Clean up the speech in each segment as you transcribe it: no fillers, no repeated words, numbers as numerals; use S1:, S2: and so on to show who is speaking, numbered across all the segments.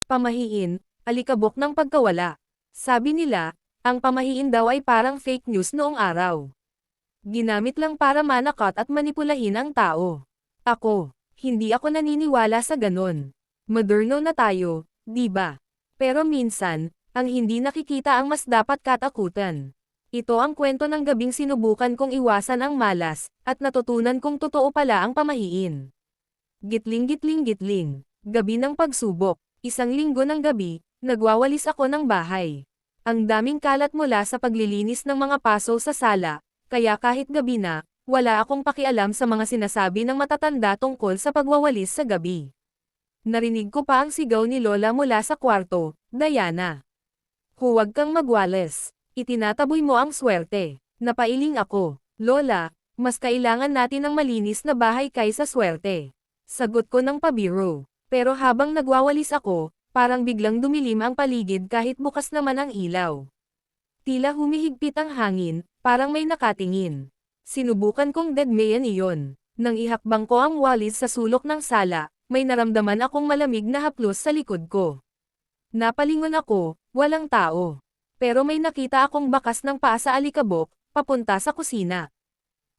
S1: Pamahiin, alikabok ng pagkawala. Sabi nila, ang pamahiin daw ay parang fake news noong araw. Ginamit lang para manakot at manipulahin ang tao. Hindi ako naniniwala sa ganon. Moderno na tayo, di ba? Pero minsan, ang hindi nakikita ang mas dapat katakutan. Ito ang kwento ng gabing sinubukan kong iwasan ang malas, at natutunan kong totoo pala ang pamahiin. Gitling-gitling-gitling. Gabi ng pagsubok. Isang linggo ng gabi, nagwawalis ako ng bahay. Ang daming kalat mula sa paglilinis ng mga paso sa sala, kaya kahit gabi na, wala akong pakialam sa mga sinasabi ng matatanda tungkol sa pagwawalis sa gabi. Narinig ko pa ang sigaw ni Lola mula sa kwarto, "Diana! Huwag kang magwalis. Itinataboy mo ang swerte." Napailing ako, "Lola, mas kailangan natin ng malinis na bahay kaysa swerte." Sagot ko ng pabiro. Pero habang nagwawalis ako, parang biglang dumilim ang paligid kahit bukas naman ang ilaw. Tila humihigpit ang hangin, parang may nakatingin. Sinubukan kong deadmayan iyon. Nang ihakbang ko ang walis sa sulok ng sala, may naramdaman akong malamig na haplos sa likod ko. Napalingon ako, walang tao. Pero may nakita akong bakas ng paa sa alikabok, papunta sa kusina.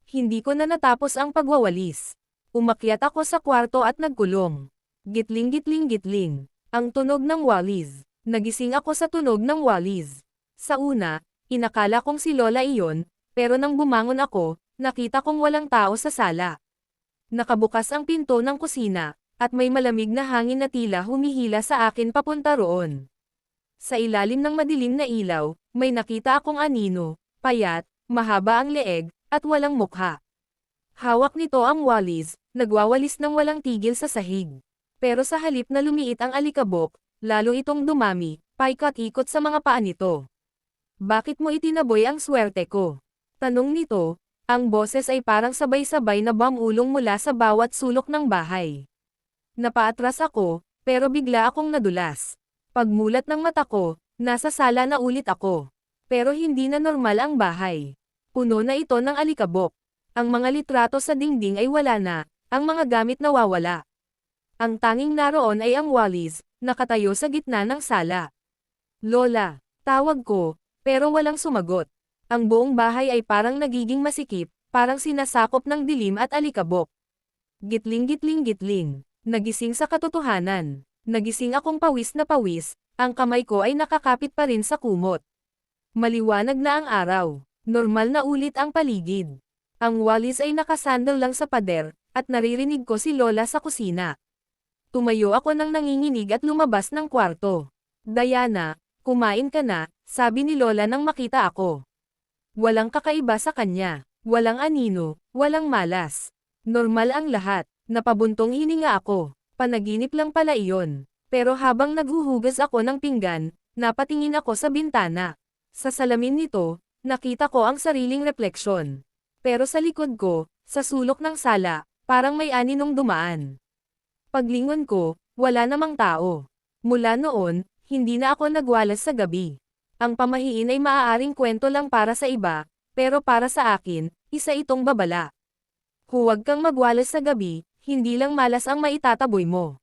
S1: Hindi ko na natapos ang pagwawalis. Umakyat ako sa kwarto at nagkulong. Gitling-gitling-gitling. Ang tunog ng walis. Nagising ako sa tunog ng walis. Sa una, inakala kong si Lola iyon, pero nang bumangon ako, nakita kong walang tao sa sala. Nakabukas ang pinto ng kusina, at may malamig na hangin na tila humihila sa akin papunta roon. Sa ilalim ng madilim na ilaw, may nakita akong anino, payat, mahaba ang leeg, at walang mukha. Hawak nito ang walis, nagwawalis ng walang tigil sa sahig. Pero sa halip na lumiit ang alikabok, lalo itong dumami, paikot-ikot sa mga paa nito. "Bakit mo itinaboy ang swerte ko?" Tanong nito, ang boses ay parang sabay-sabay na bamulong mula sa bawat sulok ng bahay. Napaatras ako, pero bigla akong nadulas. Pagmulat ng mata ko, nasa sala na ulit ako. Pero hindi na normal ang bahay. Puno na ito ng alikabok. Ang mga litrato sa dingding ay wala na, ang mga gamit nawawala. Ang tanging naroon ay ang walis, nakatayo sa gitna ng sala. "Lola," tawag ko, pero walang sumagot. Ang buong bahay ay parang nagiging masikip, parang sinasakop ng dilim at alikabok. Gitling-gitling-gitling. Nagising sa katotohanan. Nagising akong pawis na pawis, ang kamay ko ay nakakapit pa rin sa kumot. Maliwanag na ang araw. Normal na ulit ang paligid. Ang walis ay nakasandal lang sa pader, at naririnig ko si Lola sa kusina. Tumayo ako nang nanginginig at lumabas ng kwarto. "Diana, kumain ka na," sabi ni Lola nang makita ako. Walang kakaiba sa kanya. Walang anino, walang malas. Normal ang lahat. Napabuntong hininga ako. Panaginip lang pala iyon. Pero habang naghuhugas ako ng pinggan, napatingin ako sa bintana. Sa salamin nito, nakita ko ang sariling refleksyon. Pero sa likod ko, sa sulok ng sala, parang may aninong dumaan. Paglingon ko, wala namang tao. Mula noon, hindi na ako nagwalas sa gabi. Ang pamahiin ay maaaring kwento lang para sa iba, pero para sa akin, isa itong babala. Huwag kang magwalas sa gabi, hindi lang malas ang maitataboy mo.